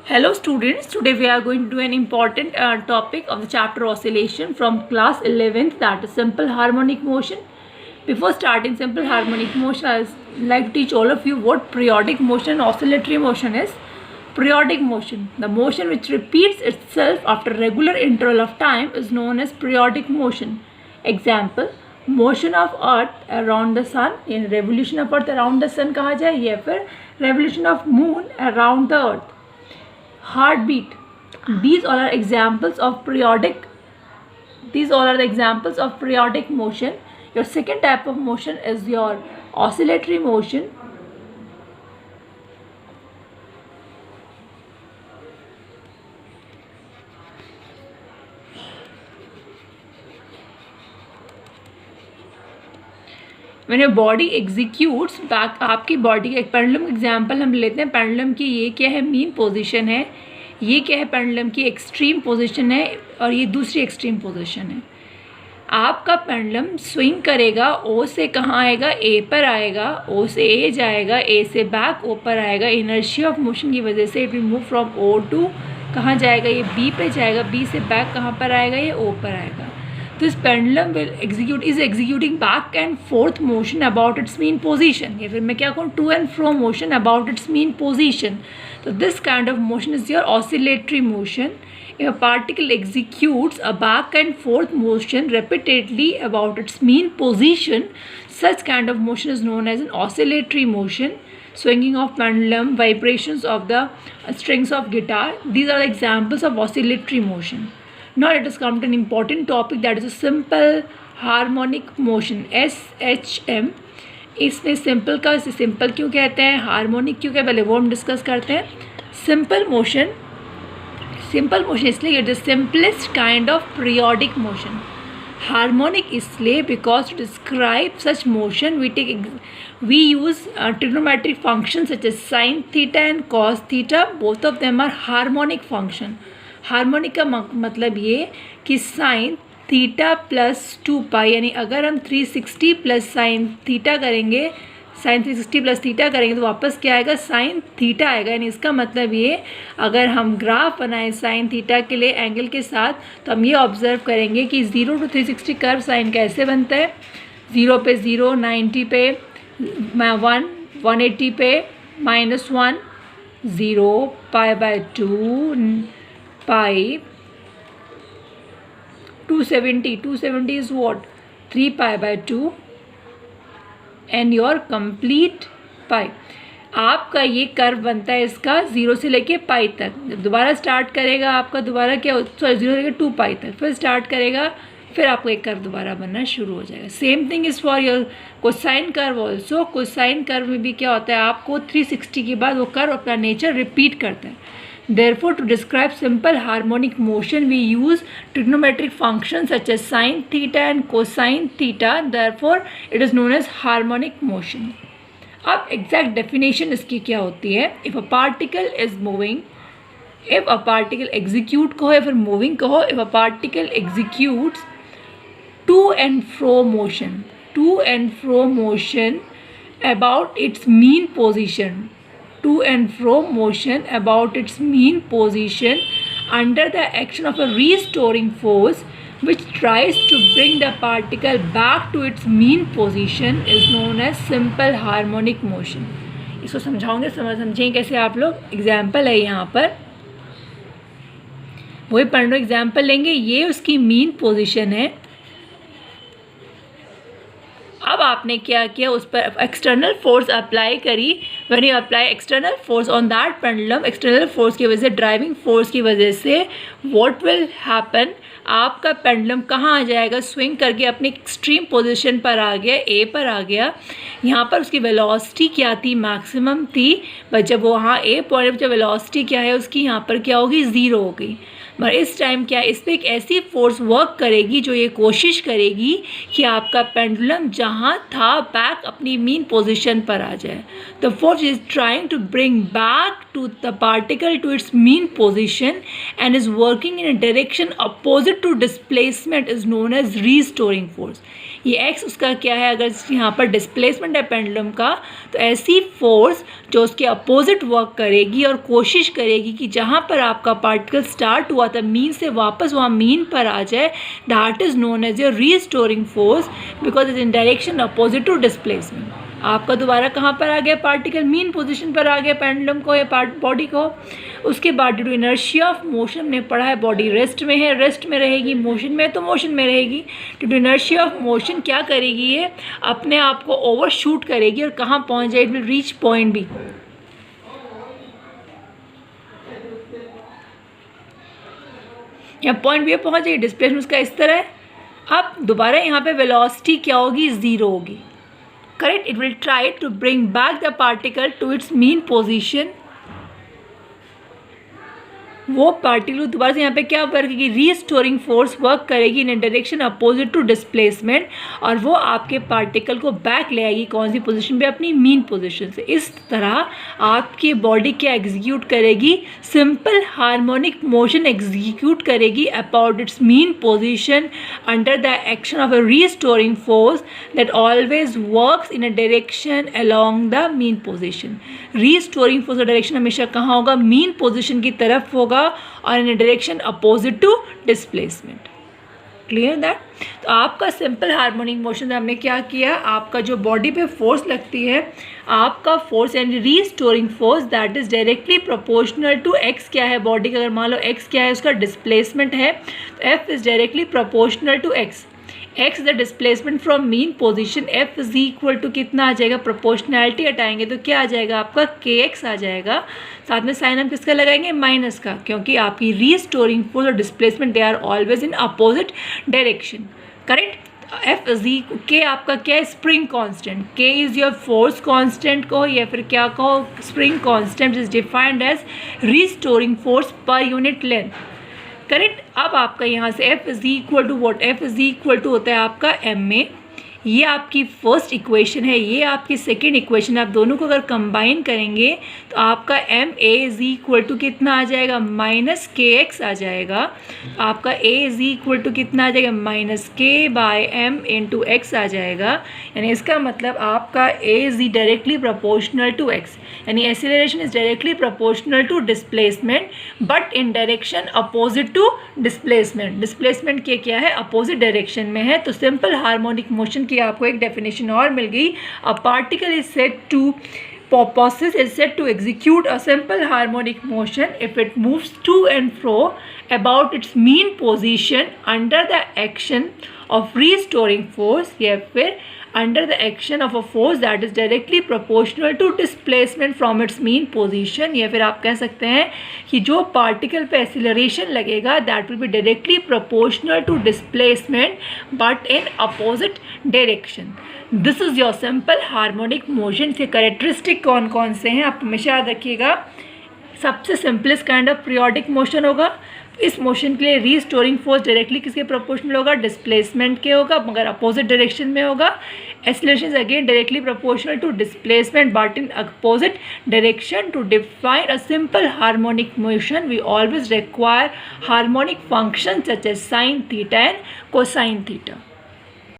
Hello students, today we are going to do an important topic of the chapter oscillation from class 11th, that is simple harmonic motion. Before starting simple harmonic motion, I would like to teach all of you what periodic motion and oscillatory motion is. Periodic motion, the motion which repeats itself after regular interval of time, is known as periodic motion. Example, motion of earth around the sun, in revolution of earth around the sun कहा जाए, या फिर revolution of moon around the earth. Heartbeat, these all are examples of periodic motion. Your second type of motion is your oscillatory motion. When your body executes back, आपकी body का एक pendulum example हम लेते हैं. Pendulum की ये क्या है, मीन पोजीशन है. ये क्या है, पेंडुलम की एक्सट्रीम पोजीशन है, और ये दूसरी एक्सट्रीम पोजीशन है. आपका पेंडुलम स्विंग करेगा, ओ से कहाँ आएगा, ए पर आएगा, ओ से ए जाएगा, ए से बैक ओ पर आएगा. इनर्शिया ऑफ मोशन की वजह से it will move from O to कहाँ जाएगा, ये बी पे जाएगा, बी से बैक कहाँ पर आएगा, ये ओ पर आएगा. This pendulum is executing back and forth motion about its mean position. या फिर मैं क्या कहूँ, to and fro motion about its mean position. So this kind of motion is your oscillatory motion. If a particle executes a back and forth motion repeatedly about its mean position, such kind of motion is known as an oscillatory motion. Swinging of pendulum, vibrations of the strings of guitar, these are the examples of oscillatory motion. Now let us come to an important topic, that is a simple harmonic motion, SHM. इसमें simple का simple क्यों कहते हैं, harmonic क्यों कहते हैं, पहले वो हम डिस्कस करते हैं. सिंपल मोशन इसलिए it is simplest kind of periodic motion. Harmonic इसलिए because to describe such motion we use trigonometric functions such as sin theta and cos theta. Both of them are harmonic function. Harmonic का मतलब ये कि sine theta plus 2 यानी अगर हम 360 plus sine theta करेंगे, sign 360 plus theta करेंगे तो वापस क्या आएगा, साइन थीटा आएगा. यानी इसका मतलब ये, अगर हम ग्राफ बनाएं साइन थीटा के लिए एंगल के साथ, तो हम ये ऑब्जर्व करेंगे कि 0 to 360 कर्व साइन कैसे बनता है. 0 पे 0, 90 पे 1, 180 पे -1, 0, π/2, pi, 270 is what, 3π/2, and your complete pi. आपका ये कर्व बनता है इसका 0 से लेके पाई तक. जब दोबारा स्टार्ट करेगा आपका, दोबारा क्या, 0 से लेके 2π तक, फिर स्टार्ट करेगा, फिर आपको एक कर्व दोबारा बनना शुरू हो जाएगा. Same thing is for your cosine curve also. Cosine curve में भी क्या होता है, आपको 360 के बाद वो कर्व अपना नेचर रिपीट करता है. Therefore, to describe simple harmonic motion, we use trigonometric functions such as sin theta and cosine theta. Therefore, it is known as harmonic motion. अब exact definition इसकी क्या होती है. If a particle is moving, if a particle execute कहो या फिर moving कहो, if a particle executes to and fro motion about its mean position, to and fro motion about its mean position under the action of a restoring force which tries to bring the particle back to its mean position, is known as simple harmonic motion. इसको समझाओगे, समझेंगे कैसे आप लोग. Example है यहाँ पर, वही पढ़ लो. एग्जाम्पल लेंगे, ये उसकी मीन पोजीशन है. अब आपने क्या किया, उस पर एक्सटर्नल फोर्स अप्लाई करी. When you apply external force on that pendulum, external force की वजह से, ड्राइविंग फोर्स की वजह से, व्हाट विल हैपन, आपका पेंडुलम कहाँ आ जाएगा, स्विंग करके अपनी एक्सट्रीम पोजीशन पर आ गया, ए पर आ गया. यहाँ पर उसकी वेलोसिटी क्या थी, मैक्सिमम थी. बट जब वो वहाँ ए पॉइंट पर, जब वेलोसिटी क्या है उसकी, यहाँ पर क्या होगी, 0 हो गई. पर इस टाइम क्या, इस पर एक ऐसी फोर्स वर्क करेगी जो ये कोशिश करेगी कि आपका पेंडुलम जहाँ था बैक अपनी मीन पोजीशन पर आ जाए. The force is trying to bring back to the particle to its mean position and is working in a direction opposite to displacement, is known as restoring force. ये x उसका क्या है, अगर यहाँ पर डिस्प्लेसमेंट है पेंडुलम का, तो ऐसी फोर्स जो उसके अपोजिट वर्क करेगी और कोशिश करेगी कि जहाँ पर आपका पार्टिकल स्टार्ट हुआ था मीन से वापस वहाँ मीन पर आ जाए, that is known as your restoring force because is in direction opposite to displacement. आपका दोबारा कहाँ पर आ गया, पार्टिकल मीन पोजीशन पर आ गया पेंडुलम को या बॉडी को। उसके बाद due to inertia of motion हमने पढ़ा है बॉडी रेस्ट में है, रेस्ट में रहेगी, मोशन में तो मोशन में रहेगी। Due to inertia of motion क्या करेगी, ये अपने आप को ओवर शूट करेगी और कहाँ पहुँच जाए, it will reach point B. यहाँ पॉइंट बी पहुँच जाएगी, डिस्प्लेसमेंट उसका इस तरह है। अब दोबारा यहाँ पे वेलोसिटी क्या होगी, ज़ीरो होगी, correct? It will try to bring back the particle to its mean position। वो पार्टिकल दोबारा से यहाँ पे क्या वर्क करेगी, रीस्टोरिंग फोर्स वर्क करेगी in direction opposite to displacement, और वो आपके पार्टिकल को बैक ले आएगी कौन सी पोजीशन पे, अपनी मीन पोजीशन से। इस तरह आपकी बॉडी क्या एग्जीक्यूट करेगी, सिंपल हार्मोनिक मोशन एग्जीक्यूट करेगी about its mean position under the action of a restoring force that always works in a direction along the mean position. Restoring force का direction हमेशा कहाँ होगा, मीन पोजीशन की तरफ होगा और in direction opposite to displacement. Clear that? तो आपका सिंपल हार्मोनिक मोशन में हमने क्या किया, आपका जो बॉडी पे फोर्स लगती है, आपका फोर्स यानी restoring force that is directly proportional to x क्या है बॉडी का, अगर मान लो एक्स क्या है उसका डिस्प्लेसमेंट है, तो F is directly proportional to x. X the displacement from mean position, F is equal to कितना आ जाएगा, प्रोपोर्शनैलिटी हटाएंगे तो क्या आ जाएगा आपका के एक्स आ जाएगा। साथ में साइन हम किसका लगाएंगे, माइनस का, क्योंकि आपकी रीस्टोरिंग फोर्स और displacement they are always in opposite direction. Correct? F is k आपका क्या है, spring constant, k is your force constant को या फिर क्या कहो, spring constant is defined as restoring force पर यूनिट लेंथ। करेक्ट? अब आपका यहाँ से F is equal to what, F is equal to होता है आपका एम में, ये आपकी फर्स्ट इक्वेशन है, ये आपकी सेकेंड इक्वेशन, आप दोनों को अगर कंबाइन करेंगे तो आपका m a is equal to कितना आ जाएगा, माइनस के एक्स आ जाएगा। आपका ए इज इक्वल टू कितना आ जाएगा, minus k by m into x आ जाएगा। यानी इसका मतलब आपका a is directly proportional to x, यानी acceleration is directly proportional to displacement but in direction opposite to displacement. Displacement के क्या है, अपोजिट डायरेक्शन में है। तो सिंपल हार्मोनिक मोशन की आपको एक डेफिनेशन और मिल गई। A particle is said to process is said to execute a simple harmonic motion if it moves to and fro about its mean position under the action of restoring force या फिर under the action of a force that is directly proportional to displacement from its mean position। या फिर आप कह सकते हैं कि जो पार्टिकल पे एक्सीलरेशन लगेगा that will be directly proportional to displacement but in opposite direction। This is your simple harmonic motion. के कैरेक्टरिस्टिक कौन कौन से हैं आप हमेशा याद रखिएगा। सबसे simplest kind of periodic motion होगा। इस मोशन के लिए रीस्टोरिंग फोर्स डायरेक्टली किसके प्रोपोर्शनल होगा, डिस्प्लेसमेंट के होगा, मगर अपोजिट डायरेक्शन में होगा। Acceleration again directly proportional to displacement but in opposite direction. To define a simple harmonic motion we always require harmonic function such as sine theta and cosine theta.